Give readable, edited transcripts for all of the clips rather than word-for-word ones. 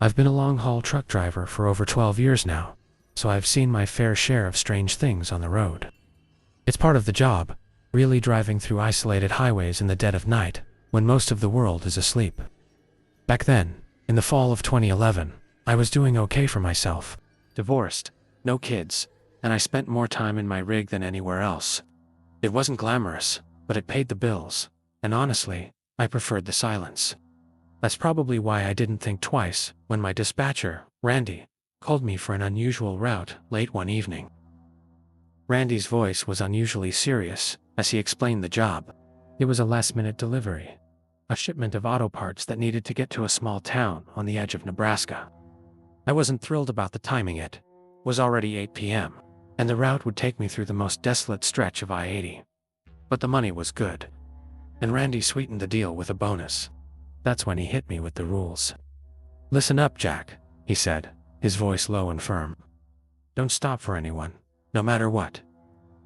I've been a long-haul truck driver for over 12 years now, so I've seen my fair share of strange things on the road. It's part of the job, really driving through isolated highways in the dead of night, when most of the world is asleep. Back then, in the fall of 2011, I was doing okay for myself. Divorced, no kids, and I spent more time in my rig than anywhere else. It wasn't glamorous, but it paid the bills, and honestly, I preferred the silence. That's probably why I didn't think twice when my dispatcher, Randy, called me for an unusual route late one evening. Randy's voice was unusually serious as he explained the job. It was a last-minute delivery, a shipment of auto parts that needed to get to a small town on the edge of Nebraska. I wasn't thrilled about the timing. It was already 8 p.m., and the route would take me through the most desolate stretch of I-80. But the money was good, and Randy sweetened the deal with a bonus. That's when he hit me with the rules. "Listen up, Jack," he said, his voice low and firm. "Don't stop for anyone, no matter what.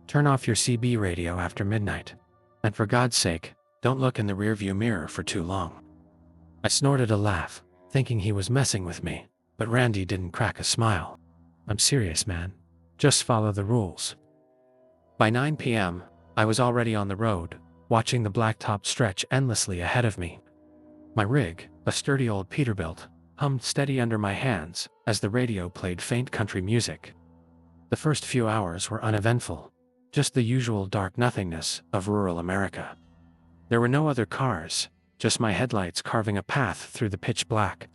Turn off your CB radio after midnight. And for God's sake, don't look in the rearview mirror for too long." I snorted a laugh, thinking he was messing with me, but Randy didn't crack a smile. "I'm serious, man. Just follow the rules." By 9 p.m., I was already on the road, watching the blacktop stretch endlessly ahead of me. My rig, a sturdy old Peterbilt, hummed steady under my hands as the radio played faint country music. The first few hours were uneventful, just the usual dark nothingness of rural America. There were no other cars, just my headlights carving a path through the pitch black.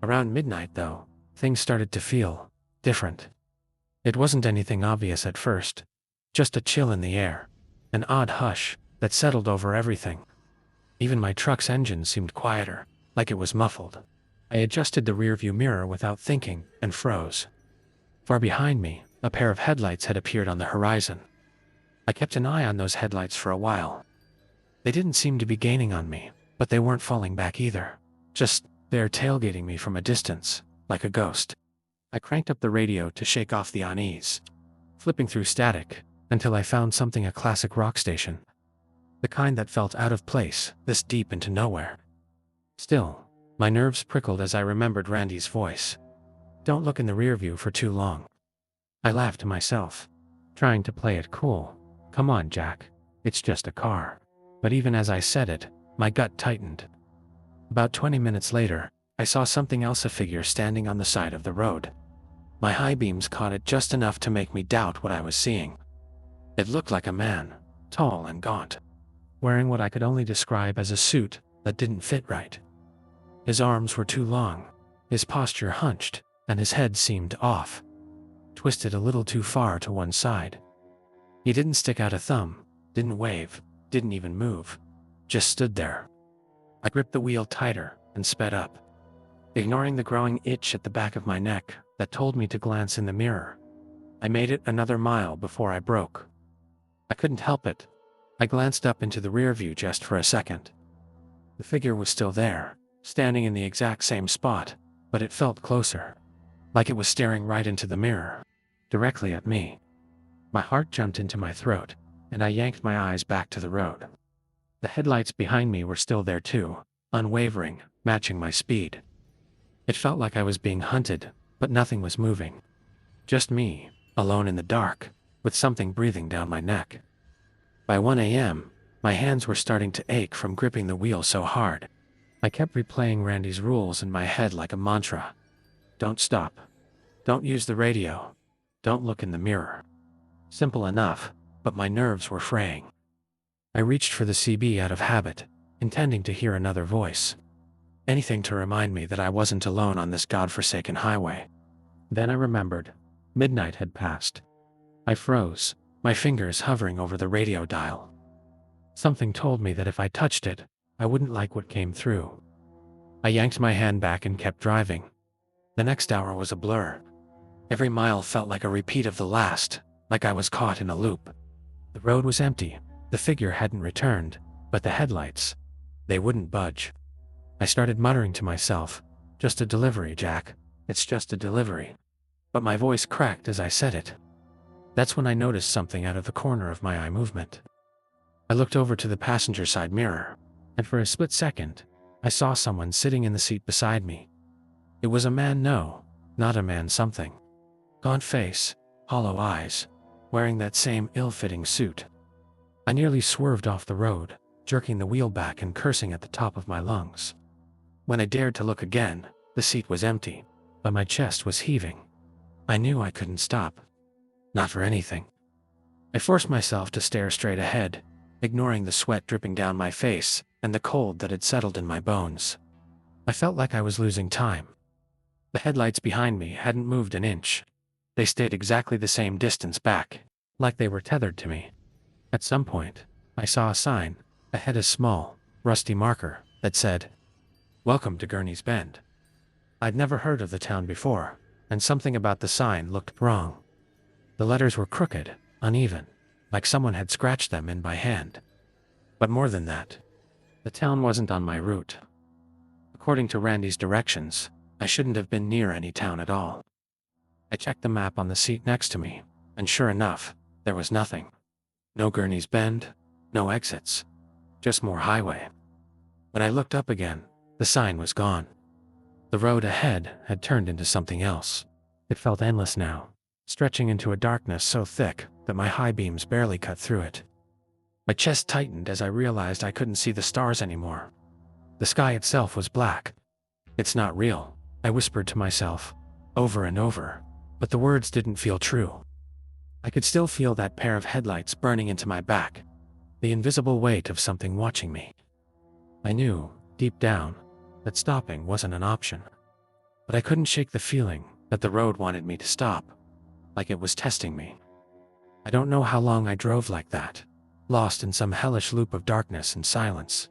Around midnight, though, things started to feel different. It wasn't anything obvious at first, just a chill in the air, an odd hush that settled over everything. Even my truck's engine seemed quieter, like it was muffled. I adjusted the rearview mirror without thinking and froze. Far behind me, a pair of headlights had appeared on the horizon. I kept an eye on those headlights for a while. They didn't seem to be gaining on me, but they weren't falling back either. Just there tailgating me from a distance, like a ghost. I cranked up the radio to shake off the unease, flipping through static until I found something a classic rock station. The kind that felt out of place, this deep into nowhere. Still, my nerves prickled as I remembered Randy's voice. "Don't look in the rearview for too long." I laughed to myself, trying to play it cool. "Come on, Jack. It's just a car." But even as I said it, my gut tightened. About 20 minutes later, I saw something else, a figure standing on the side of the road. My high beams caught it just enough to make me doubt what I was seeing. It looked like a man, tall and gaunt, wearing what I could only describe as a suit that didn't fit right. His arms were too long, his posture hunched, and his head seemed off, twisted a little too far to one side. He didn't stick out a thumb, didn't wave, didn't even move, just stood there. I gripped the wheel tighter and sped up, ignoring the growing itch at the back of my neck that told me to glance in the mirror. I made it another mile before I broke. I couldn't help it. I glanced up into the rear view just for a second. The figure was still there, standing in the exact same spot, but it felt closer, like it was staring right into the mirror, directly at me. My heart jumped into my throat, and I yanked my eyes back to the road. The headlights behind me were still there too, unwavering, matching my speed. It felt like I was being hunted, but nothing was moving. Just me, alone in the dark, with something breathing down my neck. By 1 a.m., my hands were starting to ache from gripping the wheel so hard. I kept replaying Randy's rules in my head like a mantra. Don't stop. Don't use the radio. Don't look in the mirror. Simple enough, but my nerves were fraying. I reached for the CB out of habit, intending to hear another voice. Anything to remind me that I wasn't alone on this godforsaken highway. Then I remembered. Midnight had passed. I froze, my fingers hovering over the radio dial. Something told me that if I touched it, I wouldn't like what came through. I yanked my hand back and kept driving. The next hour was a blur. Every mile felt like a repeat of the last, like I was caught in a loop. The road was empty, the figure hadn't returned, but the headlights, they wouldn't budge. I started muttering to myself, "Just a delivery, Jack. It's just a delivery." But my voice cracked as I said it. That's when I noticed something out of the corner of my eye movement. I looked over to the passenger side mirror, and for a split second, I saw someone sitting in the seat beside me. It was a man, no, not a man something. Gaunt face, hollow eyes, wearing that same ill-fitting suit. I nearly swerved off the road, jerking the wheel back and cursing at the top of my lungs. When I dared to look again, the seat was empty, but my chest was heaving. I knew I couldn't stop. Not for anything. I forced myself to stare straight ahead, ignoring the sweat dripping down my face and the cold that had settled in my bones. I felt like I was losing time. The headlights behind me hadn't moved an inch. They stayed exactly the same distance back, like they were tethered to me. At some point, I saw a sign, ahead, a small, rusty marker, that said, "Welcome to Gurney's Bend." I'd never heard of the town before, and something about the sign looked wrong. The letters were crooked, uneven, like someone had scratched them in by hand. But more than that, the town wasn't on my route. According to Randy's directions, I shouldn't have been near any town at all. I checked the map on the seat next to me, and sure enough, there was nothing. No Gurney's Bend, no exits, just more highway. When I looked up again, the sign was gone. The road ahead had turned into something else. It felt endless now, stretching into a darkness so thick that my high beams barely cut through it. My chest tightened as I realized I couldn't see the stars anymore. The sky itself was black. "It's not real," I whispered to myself, over and over, but the words didn't feel true. I could still feel that pair of headlights burning into my back, the invisible weight of something watching me. I knew, deep down, that stopping wasn't an option. But I couldn't shake the feeling that the road wanted me to stop, like it was testing me. I don't know how long I drove like that, lost in some hellish loop of darkness and silence.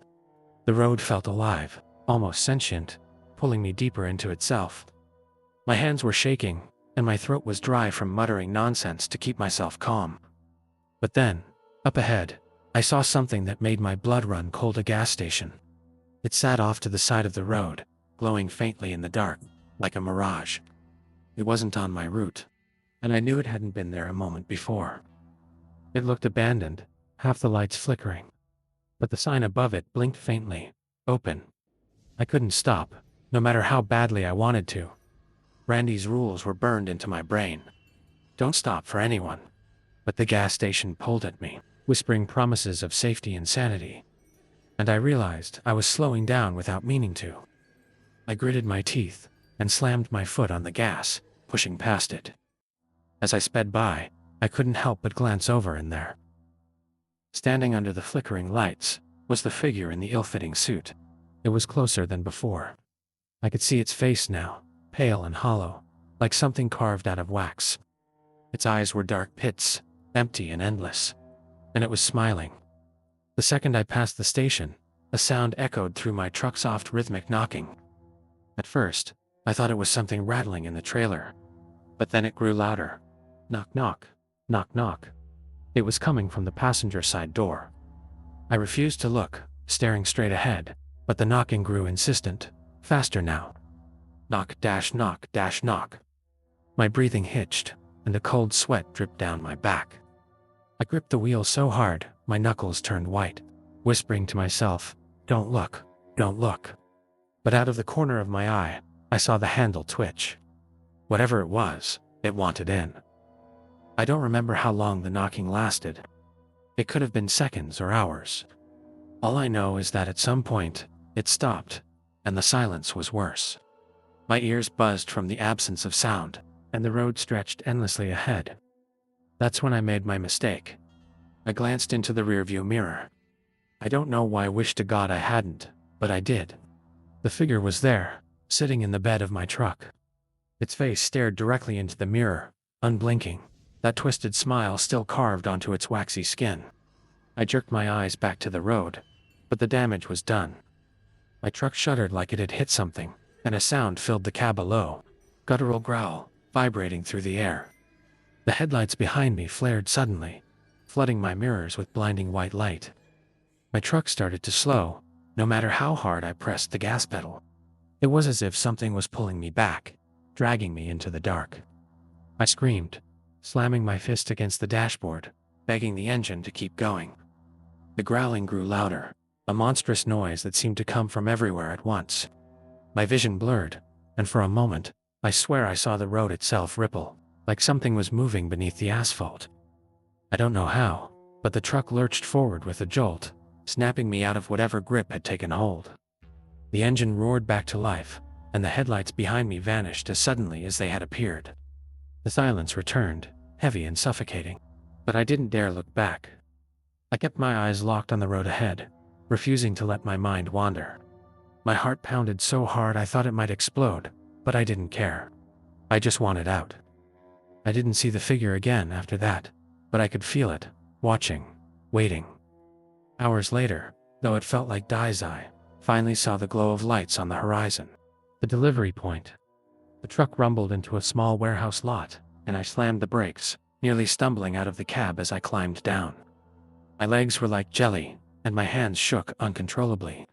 The road felt alive, almost sentient, pulling me deeper into itself. My hands were shaking, and my throat was dry from muttering nonsense to keep myself calm. But then, up ahead, I saw something that made my blood run cold. A gas station. It sat off to the side of the road, glowing faintly in the dark, like a mirage. It wasn't on my route, and I knew it hadn't been there a moment before. It looked abandoned, half the lights flickering, but the sign above it blinked faintly, open. I couldn't stop, no matter how badly I wanted to. Randy's rules were burned into my brain. Don't stop for anyone. But the gas station pulled at me, whispering promises of safety and sanity. And I realized I was slowing down without meaning to. I gritted my teeth and slammed my foot on the gas, pushing past it. As I sped by, I couldn't help but glance over in there. Standing under the flickering lights was the figure in the ill-fitting suit. It was closer than before. I could see its face now, pale and hollow, like something carved out of wax. Its eyes were dark pits, empty and endless, and it was smiling. The second I passed the station, a sound echoed through my truck's soft rhythmic knocking. At first, I thought it was something rattling in the trailer, but then it grew louder. Knock knock, knock knock. It was coming from the passenger side door. I refused to look, staring straight ahead, but the knocking grew insistent, faster now. Knock dash knock dash knock. My breathing hitched, and a cold sweat dripped down my back. I gripped the wheel so hard, my knuckles turned white, whispering to myself, "Don't look, don't look." But out of the corner of my eye, I saw the handle twitch. Whatever it was, it wanted in. I don't remember how long the knocking lasted. It could have been seconds or hours. All I know is that at some point, it stopped, and the silence was worse. My ears buzzed from the absence of sound, and the road stretched endlessly ahead. That's when I made my mistake. I glanced into the rearview mirror. I don't know why I wish to God I hadn't, but I did. The figure was there, sitting in the bed of my truck. Its face stared directly into the mirror, unblinking, that twisted smile still carved onto its waxy skin. I jerked my eyes back to the road, but the damage was done. My truck shuddered like it had hit something, and a sound filled the cab, a low, guttural growl, vibrating through the air. The headlights behind me flared suddenly, flooding my mirrors with blinding white light. My truck started to slow, no matter how hard I pressed the gas pedal. It was as if something was pulling me back, dragging me into the dark. I screamed, slamming my fist against the dashboard, begging the engine to keep going. The growling grew louder, a monstrous noise that seemed to come from everywhere at once. My vision blurred, and for a moment, I swear I saw the road itself ripple, like something was moving beneath the asphalt. I don't know how, but the truck lurched forward with a jolt, snapping me out of whatever grip had taken hold. The engine roared back to life, and the headlights behind me vanished as suddenly as they had appeared. The silence returned, heavy and suffocating, but I didn't dare look back. I kept my eyes locked on the road ahead, refusing to let my mind wander. My heart pounded so hard I thought it might explode, but I didn't care. I just wanted out. I didn't see the figure again after that, but I could feel it, watching, waiting. Hours later, though it felt like Dai's eye, finally saw the glow of lights on the horizon. The delivery point. The truck rumbled into a small warehouse lot, and I slammed the brakes, nearly stumbling out of the cab as I climbed down. My legs were like jelly, and my hands shook uncontrollably.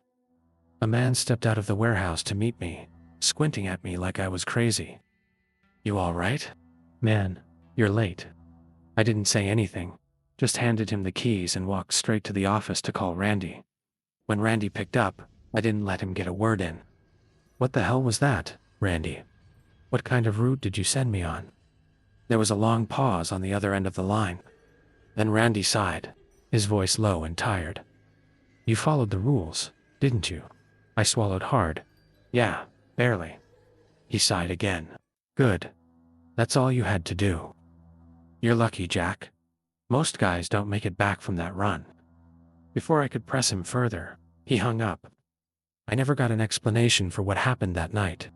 A man stepped out of the warehouse to meet me, squinting at me like I was crazy. "You all right?" "Man, you're late." I didn't say anything, just handed him the keys and walked straight to the office to call Randy. When Randy picked up, I didn't let him get a word in. "What the hell was that, Randy? What kind of route did you send me on?" There was a long pause on the other end of the line. Then Randy sighed, his voice low and tired. "You followed the rules, didn't you?" I swallowed hard. "Yeah, barely." He sighed again. "Good. That's all you had to do. You're lucky, Jack. Most guys don't make it back from that run." Before I could press him further, he hung up. I never got an explanation for what happened that night.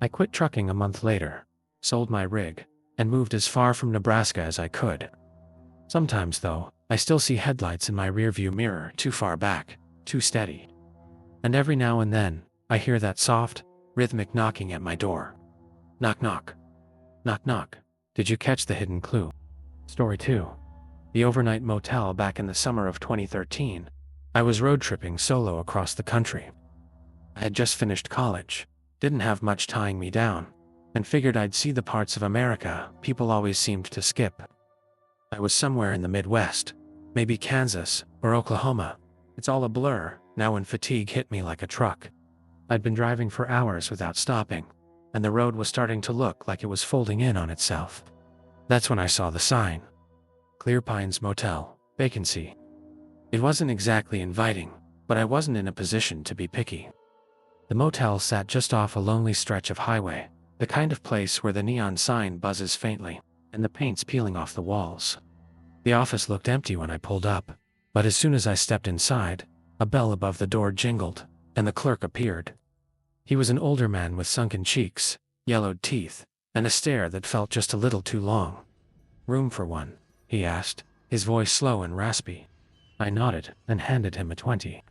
I quit trucking a month later, sold my rig, and moved as far from Nebraska as I could. Sometimes, though, I still see headlights in my rearview mirror too far back, too steady. And every now and then, I hear that soft, rhythmic knocking at my door. Knock knock. Knock knock. Did you catch the hidden clue? Story 2. The overnight motel. Back in the summer of 2013, I was road tripping solo across the country. I had just finished college, didn't have much tying me down, and figured I'd see the parts of America people always seemed to skip. I was somewhere in the Midwest, maybe Kansas or Oklahoma. It's all a blur now when fatigue hit me like a truck. I'd been driving for hours without stopping, and the road was starting to look like it was folding in on itself. That's when I saw the sign. Clear Pines Motel, vacancy. It wasn't exactly inviting, but I wasn't in a position to be picky. The motel sat just off a lonely stretch of highway, the kind of place where the neon sign buzzes faintly, and the paint's peeling off the walls. The office looked empty when I pulled up, but as soon as I stepped inside, a bell above the door jingled, and the clerk appeared. He was an older man with sunken cheeks, yellowed teeth, and a stare that felt just a little too long. "Room for one?" he asked, his voice slow and raspy. I nodded and handed him a 20.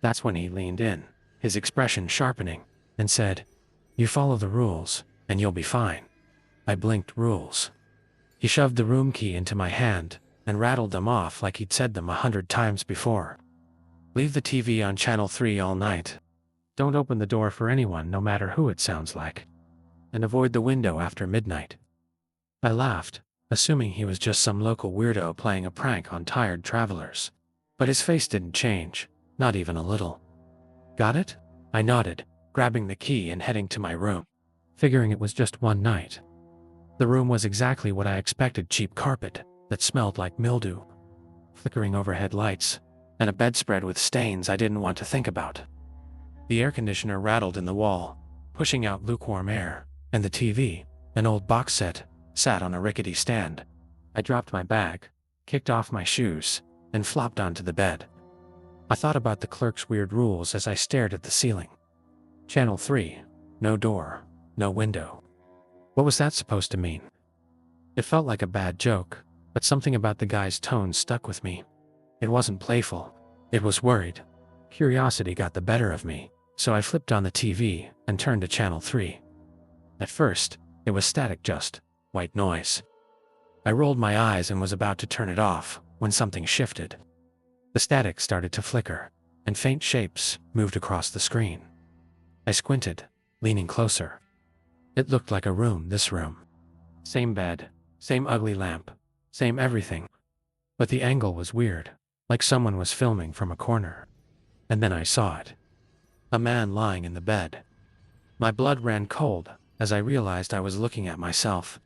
That's when he leaned in, his expression sharpening, and said, "You follow the rules, and you'll be fine." I blinked. Rules. He shoved the room key into my hand and rattled them off like he'd said them 100 times before. "Leave the TV on channel 3 all night. Don't open the door for anyone, no matter who it sounds like. And avoid the window after midnight." I laughed, assuming he was just some local weirdo playing a prank on tired travelers. But his face didn't change, not even a little. "Got it?" I nodded, grabbing the key and heading to my room, figuring it was just one night. The room was exactly what I expected: cheap carpet that smelled like mildew, flickering overhead lights, and a bedspread with stains I didn't want to think about. The air conditioner rattled in the wall, pushing out lukewarm air, and the TV, an old box set, sat on a rickety stand. I dropped my bag, kicked off my shoes, and flopped onto the bed. I thought about the clerk's weird rules as I stared at the ceiling. Channel 3, no door, no window. What was that supposed to mean? It felt like a bad joke, but something about the guy's tone stuck with me. It wasn't playful, it was worried. Curiosity got the better of me, so I flipped on the TV and turned to channel 3. At first, it was static, just white noise. I rolled my eyes and was about to turn it off when something shifted. The static started to flicker, and faint shapes moved across the screen. I squinted, leaning closer. It looked like a room, this room. Same bed, same ugly lamp, same everything. But the angle was weird, like someone was filming from a corner. And then I saw it. A man lying in the bed. My blood ran cold as I realized I was looking at myself.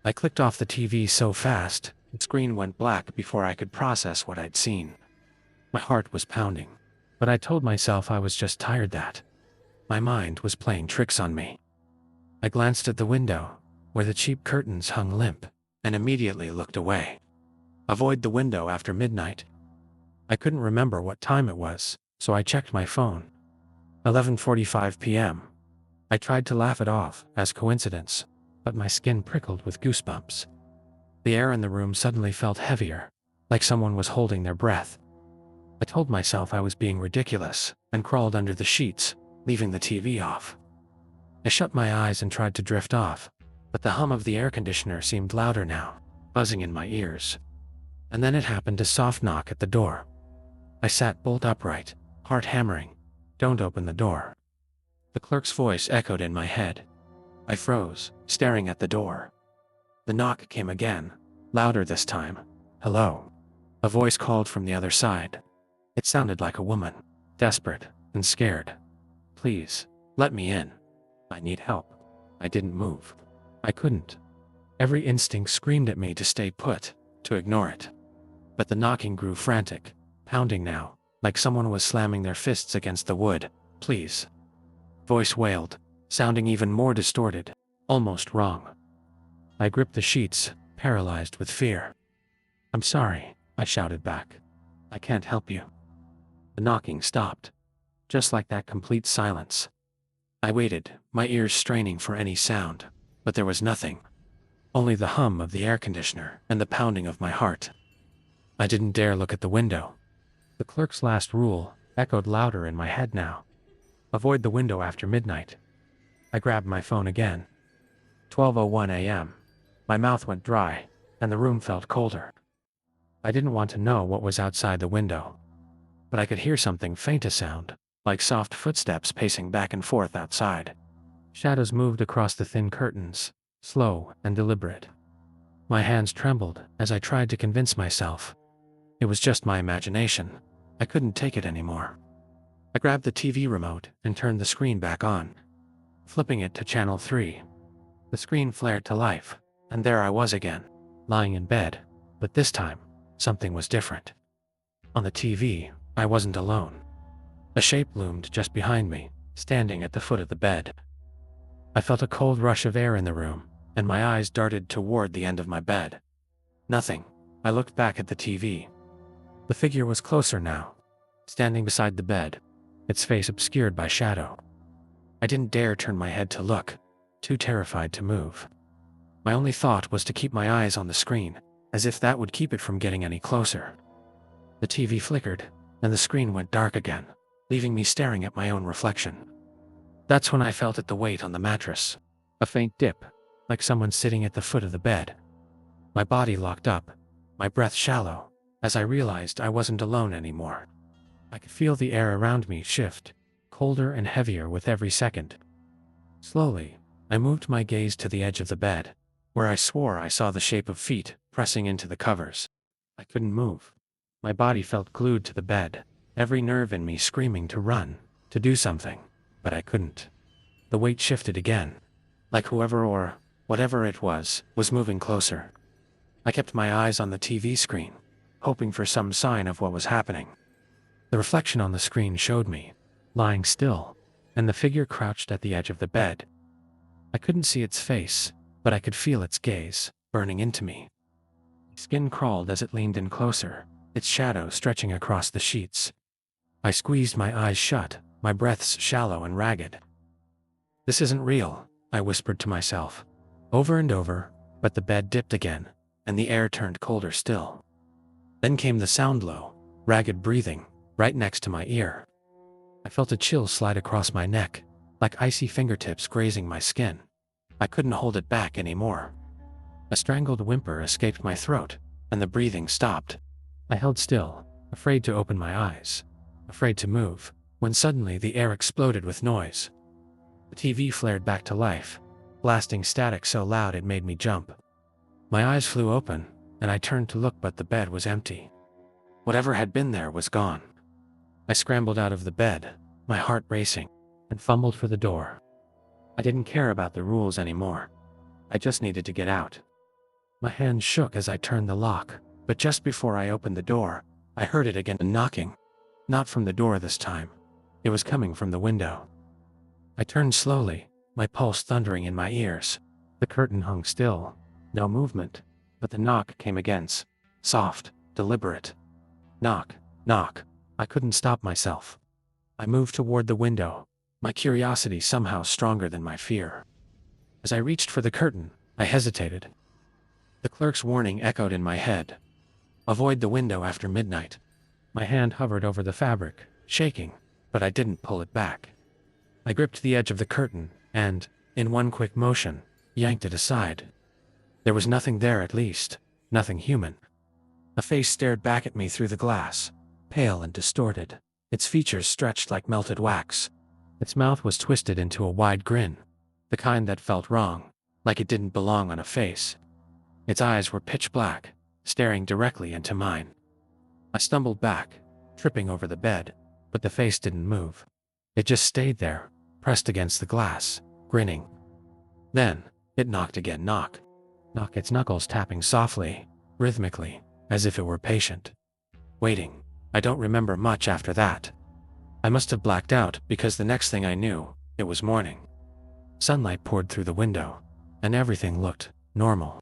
I clicked off the TV so fast, the screen went black before I could process what I'd seen. My heart was pounding, but I told myself I was just tired that my mind was playing tricks on me. I glanced at the window, where the cheap curtains hung limp, and immediately looked away. Avoid the window after midnight. I couldn't remember what time it was, so I checked my phone. 11:45 p.m. I tried to laugh it off as coincidence, but my skin prickled with goosebumps. The air in the room suddenly felt heavier, like someone was holding their breath. I told myself I was being ridiculous and crawled under the sheets, leaving the TV off. I shut my eyes and tried to drift off, but the hum of the air conditioner seemed louder now, buzzing in my ears. And then it happened, a soft knock at the door. I sat bolt upright, heart hammering. "Don't open the door." The clerk's voice echoed in my head. I froze, staring at the door. The knock came again, louder this time. "Hello." A voice called from the other side. It sounded like a woman, desperate and scared. "Please, let me in. I need help." I didn't move. I couldn't. Every instinct screamed at me to stay put, to ignore it. But the knocking grew frantic, pounding now, like someone was slamming their fists against the wood. "Please." Voice wailed, sounding even more distorted, almost wrong. I gripped the sheets, paralyzed with fear. "I'm sorry," I shouted back. "I can't help you." The knocking stopped. Just like that, complete silence. I waited, my ears straining for any sound, but there was nothing. Only the hum of the air conditioner and the pounding of my heart. I didn't dare look at the window. The clerk's last rule echoed louder in my head now. Avoid the window after midnight. I grabbed my phone again. 12:01 a.m. My mouth went dry, and the room felt colder. I didn't want to know what was outside the window, but I could hear something faint, a sound, like soft footsteps pacing back and forth outside. Shadows moved across the thin curtains, slow and deliberate. My hands trembled as I tried to convince myself it was just my imagination. I couldn't take it anymore. I grabbed the TV remote and turned the screen back on, flipping it to channel 3. The screen flared to life, and there I was again, lying in bed, but this time, something was different. On the TV, I wasn't alone. A shape loomed just behind me, standing at the foot of the bed. I felt a cold rush of air in the room, and my eyes darted toward the end of my bed. Nothing. I looked back at the TV. The figure was closer now, standing beside the bed, its face obscured by shadow. I didn't dare turn my head to look, too terrified to move. My only thought was to keep my eyes on the screen, as if that would keep it from getting any closer. The TV flickered, and the screen went dark again, leaving me staring at my own reflection. That's when I felt the weight on the mattress. A faint dip, like someone sitting at the foot of the bed. My body locked up, my breath shallow, as I realized I wasn't alone anymore. I could feel the air around me shift, colder and heavier with every second. Slowly, I moved my gaze to the edge of the bed, where I swore I saw the shape of feet pressing into the covers. I couldn't move. My body felt glued to the bed, every nerve in me screaming to run, to do something, but I couldn't. The weight shifted again, like whoever or whatever it was moving closer. I kept my eyes on the TV screen, hoping for some sign of what was happening. The reflection on the screen showed me, lying still, and the figure crouched at the edge of the bed. I couldn't see its face, but I could feel its gaze, burning into me. Skin crawled as it leaned in closer, its shadow stretching across the sheets. I squeezed my eyes shut, my breaths shallow and ragged. "This isn't real," I whispered to myself, over and over, but the bed dipped again, and the air turned colder still. Then came the sound, low, ragged breathing, right next to my ear. I felt a chill slide across my neck, like icy fingertips grazing my skin. I couldn't hold it back anymore. A strangled whimper escaped my throat, and the breathing stopped. I held still, afraid to open my eyes, afraid to move, when suddenly the air exploded with noise. The TV flared back to life, blasting static so loud it made me jump. My eyes flew open, and I turned to look, but the bed was empty. Whatever had been there was gone. I scrambled out of the bed, my heart racing, and fumbled for the door. I didn't care about the rules anymore. I just needed to get out. My hand shook as I turned the lock, but just before I opened the door, I heard it again knocking. Not from the door this time. It was coming from the window. I turned slowly, my pulse thundering in my ears. The curtain hung still. No movement, but the knock came again. Soft, deliberate. Knock, knock. I couldn't stop myself. I moved toward the window, my curiosity somehow stronger than my fear. As I reached for the curtain, I hesitated. The clerk's warning echoed in my head. Avoid the window after midnight. My hand hovered over the fabric, shaking, but I didn't pull it back. I gripped the edge of the curtain and, in one quick motion, yanked it aside. There was nothing there, at least, nothing human. A face stared back at me through the glass, pale and distorted, its features stretched like melted wax. Its mouth was twisted into a wide grin, the kind that felt wrong, like it didn't belong on a face. Its eyes were pitch black, staring directly into mine. I stumbled back, tripping over the bed, but the face didn't move. It just stayed there, pressed against the glass, grinning. Then, it knocked again, knock, its knuckles tapping softly, rhythmically, as if it were patient. Waiting. I don't remember much after that. I must have blacked out because the next thing I knew, it was morning. Sunlight poured through the window, and everything looked normal.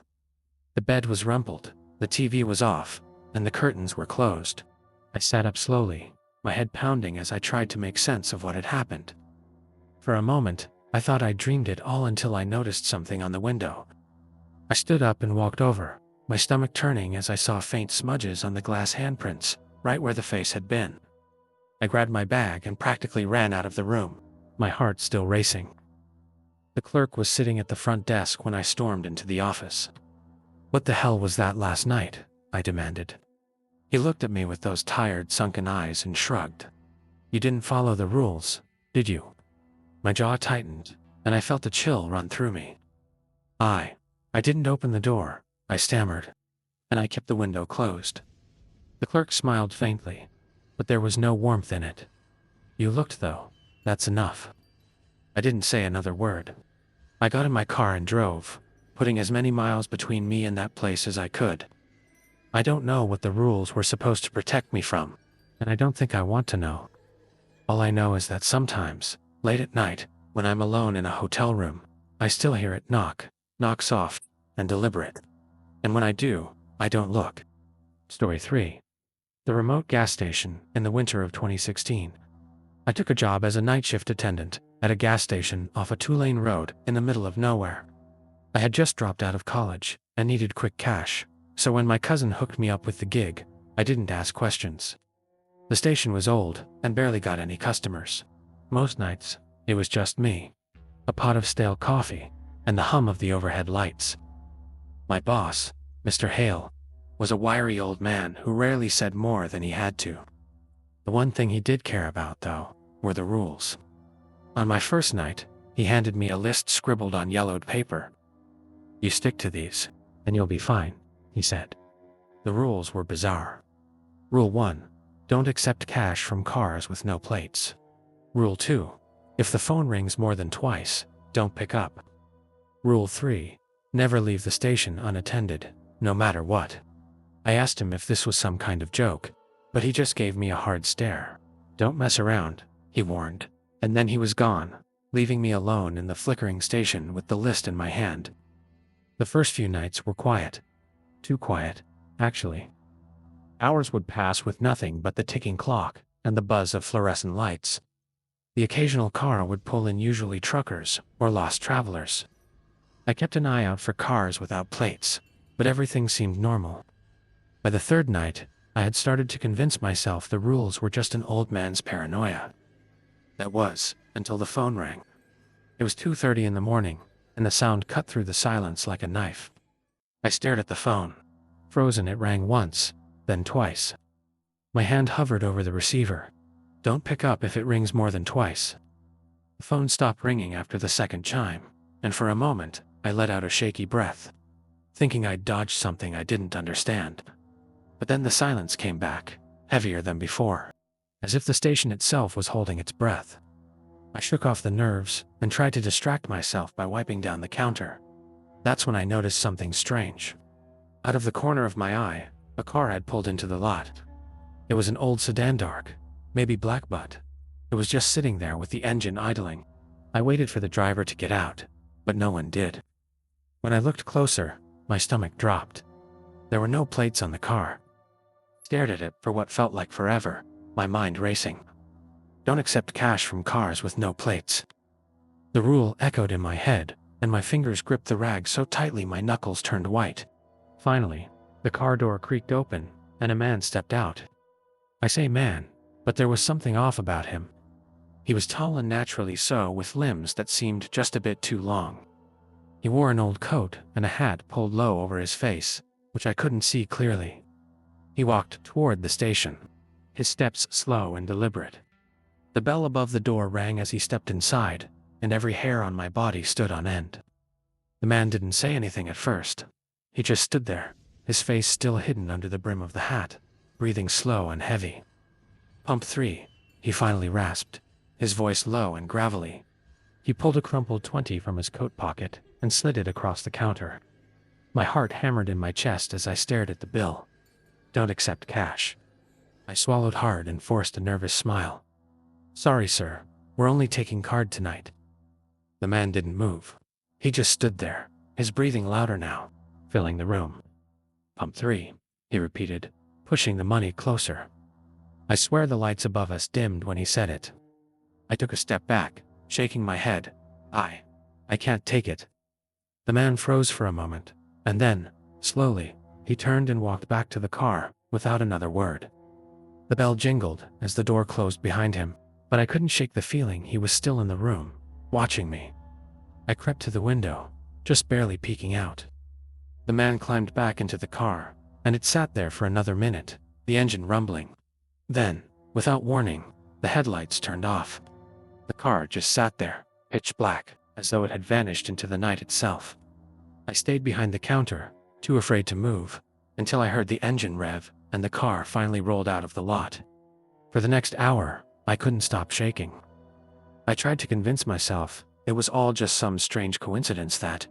The bed was rumpled, the TV was off, and the curtains were closed. I sat up slowly, my head pounding as I tried to make sense of what had happened. For a moment, I thought I dreamed it all until I noticed something on the window. I stood up and walked over, my stomach turning as I saw faint smudges on the glass handprints, right where the face had been. I grabbed my bag and practically ran out of the room, my heart still racing. The clerk was sitting at the front desk when I stormed into the office. "What the hell was that last night?" I demanded. He looked at me with those tired, sunken eyes and shrugged. "You didn't follow the rules, did you?" My jaw tightened, and I felt a chill run through me. I didn't open the door," I stammered, "and I kept the window closed." The clerk smiled faintly, but there was no warmth in it. "You looked, though. That's enough." I didn't say another word. I got in my car and drove, putting as many miles between me and that place as I could. I don't know what the rules were supposed to protect me from, and I don't think I want to know. All I know is that sometimes, late at night, when I'm alone in a hotel room, I still hear it knock soft and deliberate. And when I do, I don't look. Story 3. The remote gas station in the winter of 2016. I took a job as a night shift attendant at a gas station off a 2-lane road in the middle of nowhere. I had just dropped out of college and needed quick cash, so when my cousin hooked me up with the gig, I didn't ask questions. The station was old and barely got any customers. Most nights, it was just me, a pot of stale coffee, and the hum of the overhead lights. My boss, Mr. Hale, was a wiry old man who rarely said more than he had to. The one thing he did care about, though, were the rules. On my first night, he handed me a list scribbled on yellowed paper. "You stick to these, and you'll be fine," he said. The rules were bizarre. Rule 1. Don't accept cash from cars with no plates. Rule 2. If the phone rings more than twice, don't pick up. Rule 3. Never leave the station unattended, no matter what. I asked him if this was some kind of joke, but he just gave me a hard stare. "Don't mess around," he warned, and then he was gone, leaving me alone in the flickering station with the list in my hand. The first few nights were quiet. Too quiet, actually. Hours would pass with nothing but the ticking clock and the buzz of fluorescent lights. The occasional car would pull in, usually truckers or lost travelers. I kept an eye out for cars without plates, but everything seemed normal. By the third night, I had started to convince myself the rules were just an old man's paranoia. That was, until the phone rang. It was 2:30 in the morning, and the sound cut through the silence like a knife. I stared at the phone. Frozen, it rang once, then twice. My hand hovered over the receiver. "Don't pick up if it rings more than twice." The phone stopped ringing after the second chime, and for a moment, I let out a shaky breath, thinking I'd dodged something I didn't understand. But then the silence came back, heavier than before, as if the station itself was holding its breath. I shook off the nerves and tried to distract myself by wiping down the counter. That's when I noticed something strange. Out of the corner of my eye, a car had pulled into the lot. It was an old sedan, dark, maybe black, but it was just sitting there with the engine idling. I waited for the driver to get out, but no one did. When I looked closer, my stomach dropped. There were no plates on the car. Stared at it for what felt like forever, my mind racing. Don't accept cash from cars with no plates. The rule echoed in my head, and my fingers gripped the rag so tightly my knuckles turned white. Finally, the car door creaked open, and a man stepped out. I say man, but there was something off about him. He was tall and naturally so, with limbs that seemed just a bit too long. He wore an old coat and a hat pulled low over his face, which I couldn't see clearly. He walked toward the station, his steps slow and deliberate. The bell above the door rang as he stepped inside, and every hair on my body stood on end. The man didn't say anything at first. He just stood there, his face still hidden under the brim of the hat, breathing slow and heavy. "Pump 3, he finally rasped, his voice low and gravelly. He pulled a crumpled 20 from his coat pocket and slid it across the counter. My heart hammered in my chest as I stared at the bill. "Don't accept cash." I swallowed hard and forced a nervous smile. "Sorry, sir, we're only taking card tonight." The man didn't move. He just stood there, his breathing louder now, filling the room. "Pump 3, he repeated, pushing the money closer. I swear the lights above us dimmed when he said it. I took a step back, shaking my head. I can't take it." The man froze for a moment, and then, slowly, he turned and walked back to the car, without another word. The bell jingled as the door closed behind him, but I couldn't shake the feeling he was still in the room, watching me. I crept to the window, just barely peeking out. The man climbed back into the car, and it sat there for another minute, the engine rumbling. Then, without warning, the headlights turned off. The car just sat there, pitch black, as though it had vanished into the night itself. I stayed behind the counter, too afraid to move, until I heard the engine rev and the car finally rolled out of the lot. For the next hour, I couldn't stop shaking. I tried to convince myself it was all just some strange coincidence, that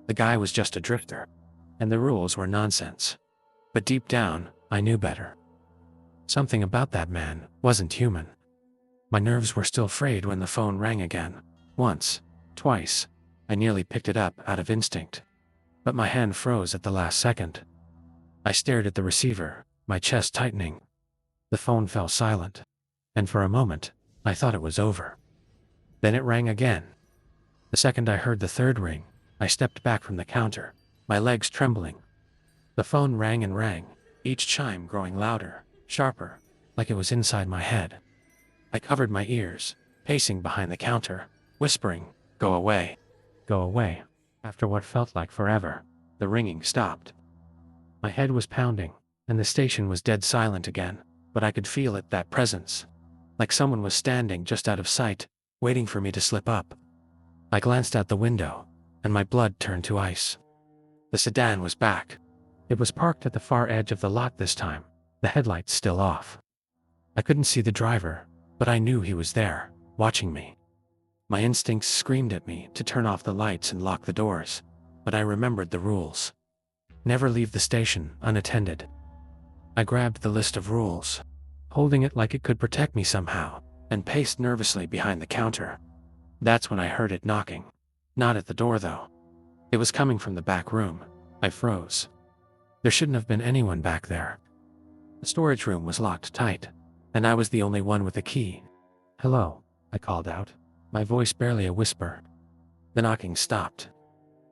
the guy was just a drifter, and the rules were nonsense. But deep down, I knew better. Something about that man wasn't human. My nerves were still frayed when the phone rang again. Once, twice, I nearly picked it up out of instinct. But my hand froze at the last second. I stared at the receiver, my chest tightening. The phone fell silent, and for a moment, I thought it was over. Then it rang again. The second I heard the third ring, I stepped back from the counter, my legs trembling. The phone rang and rang, each chime growing louder, sharper, like it was inside my head. I covered my ears, pacing behind the counter, whispering, "Go away. Go away." After what felt like forever, the ringing stopped. My head was pounding, and the station was dead silent again, but I could feel it, that presence. Like someone was standing just out of sight, waiting for me to slip up. I glanced out the window, and my blood turned to ice. The sedan was back. It was parked at the far edge of the lot this time, the headlights still off. I couldn't see the driver, but I knew he was there, watching me. My instincts screamed at me to turn off the lights and lock the doors, but I remembered the rules. Never leave the station unattended. I grabbed the list of rules, holding it like it could protect me somehow, and paced nervously behind the counter. That's when I heard it knocking. Not at the door, though. It was coming from the back room. I froze. There shouldn't have been anyone back there. The storage room was locked tight, and I was the only one with a key. "Hello," I called out, my voice barely a whisper. The knocking stopped.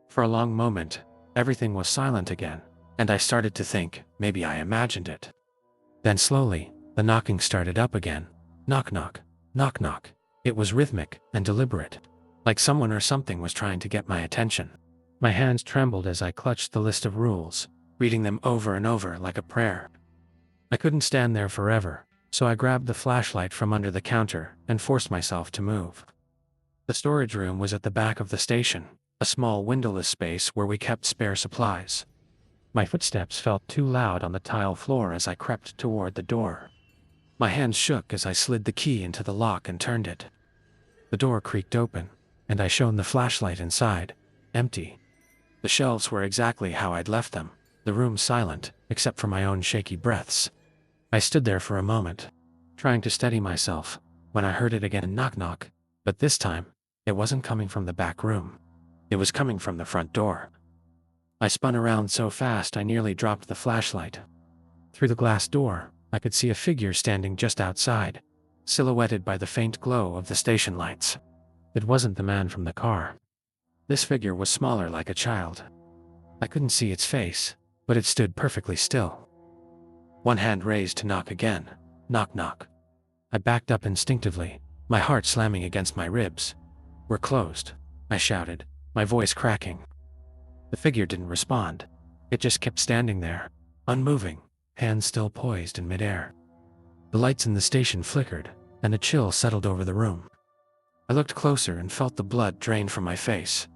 For a long moment, everything was silent again, and I started to think maybe I imagined it. Then slowly, the knocking started up again. Knock knock, knock knock. It was rhythmic and deliberate, like someone or something was trying to get my attention. My hands trembled as I clutched the list of rules, reading them over and over like a prayer. I couldn't stand there forever, so I grabbed the flashlight from under the counter and forced myself to move. The storage room was at the back of the station, a small windowless space where we kept spare supplies. My footsteps felt too loud on the tile floor as I crept toward the door. My hands shook as I slid the key into the lock and turned it. The door creaked open, and I shone the flashlight inside. Empty. The shelves were exactly how I'd left them, the room silent, except for my own shaky breaths. I stood there for a moment, trying to steady myself, when I heard it again knock, but this time, it wasn't coming from the back room. It was coming from the front door. I spun around so fast I nearly dropped the flashlight. Through the glass door, I could see a figure standing just outside, silhouetted by the faint glow of the station lights. It wasn't the man from the car. This figure was smaller, like a child. I couldn't see its face, but it stood perfectly still. One hand raised to knock again. Knock. I backed up instinctively, my heart slamming against my ribs. "We're closed," I shouted, my voice cracking. The figure didn't respond. It just kept standing there, unmoving, hands still poised in midair. The lights in the station flickered, and a chill settled over the room. I looked closer and felt the blood drain from my face.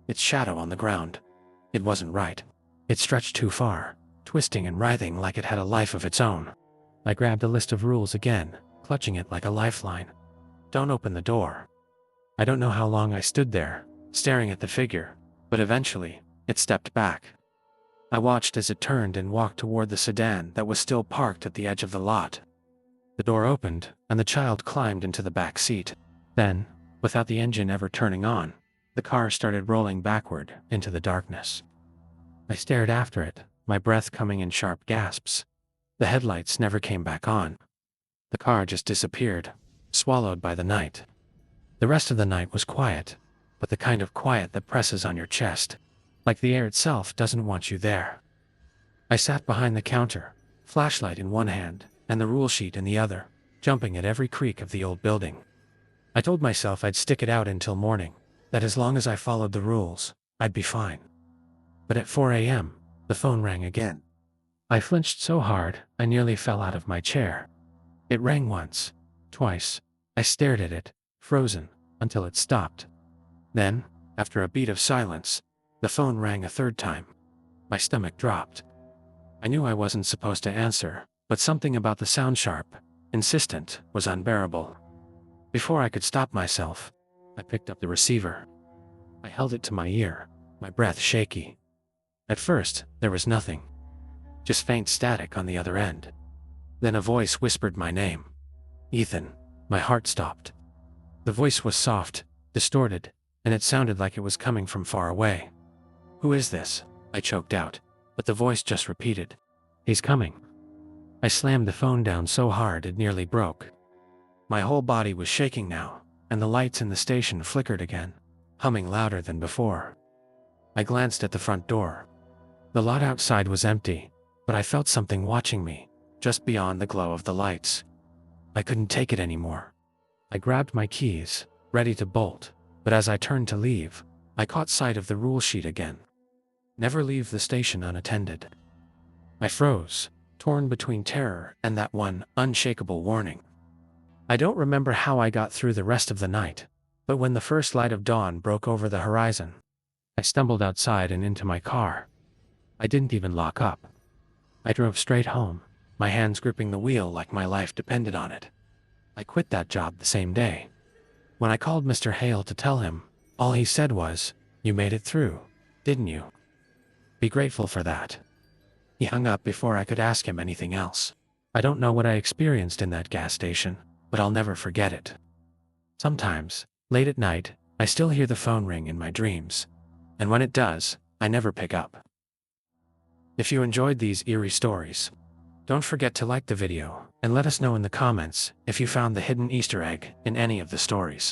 Its shadow on the ground. It wasn't right. It stretched too far, twisting and writhing like it had a life of its own. I grabbed a list of rules again, clutching it like a lifeline. Don't open the door. I don't know how long I stood there, staring at the figure, but eventually, it stepped back. I watched as it turned and walked toward the sedan that was still parked at the edge of the lot. The door opened, and the child climbed into the back seat. Then, without the engine ever turning on, the car started rolling backward into the darkness. I stared after it, my breath coming in sharp gasps. The headlights never came back on. The car just disappeared, swallowed by the night. The rest of the night was quiet, but the kind of quiet that presses on your chest, like the air itself doesn't want you there. I sat behind the counter, flashlight in one hand and the rule sheet in the other, jumping at every creak of the old building. I told myself I'd stick it out until morning, that as long as I followed the rules, I'd be fine. But at 4 a.m., the phone rang again. I flinched so hard, I nearly fell out of my chair. It rang once, twice. I stared at it, frozen, until it stopped. Then, after a beat of silence, the phone rang a third time. My stomach dropped. I knew I wasn't supposed to answer, but something about the sound sharp, insistent, was unbearable. Before I could stop myself, I picked up the receiver. I held it to my ear, my breath shaky. At first, there was nothing. Just faint static on the other end. Then a voice whispered my name. "Ethan." My heart stopped. The voice was soft, distorted, and it sounded like it was coming from far away. "Who is this?" I choked out, but the voice just repeated, "He's coming." I slammed the phone down so hard it nearly broke. My whole body was shaking now, and the lights in the station flickered again, humming louder than before. I glanced at the front door. The lot outside was empty, but I felt something watching me, just beyond the glow of the lights. I couldn't take it anymore. I grabbed my keys, ready to bolt, but as I turned to leave, I caught sight of the rule sheet again. Never leave the station unattended. I froze, torn between terror and that one unshakable warning. I don't remember how I got through the rest of the night, but when the first light of dawn broke over the horizon, I stumbled outside and into my car. I didn't even lock up. I drove straight home, my hands gripping the wheel like my life depended on it. I quit that job the same day. When I called Mr. Hale to tell him, all he said was, "You made it through, didn't you? Be grateful for that." He hung up before I could ask him anything else. I don't know what I experienced in that gas station, but I'll never forget it. Sometimes, late at night, I still hear the phone ring in my dreams. And when it does, I never pick up. If you enjoyed these eerie stories, don't forget to like the video and let us know in the comments if you found the hidden Easter egg in any of the stories.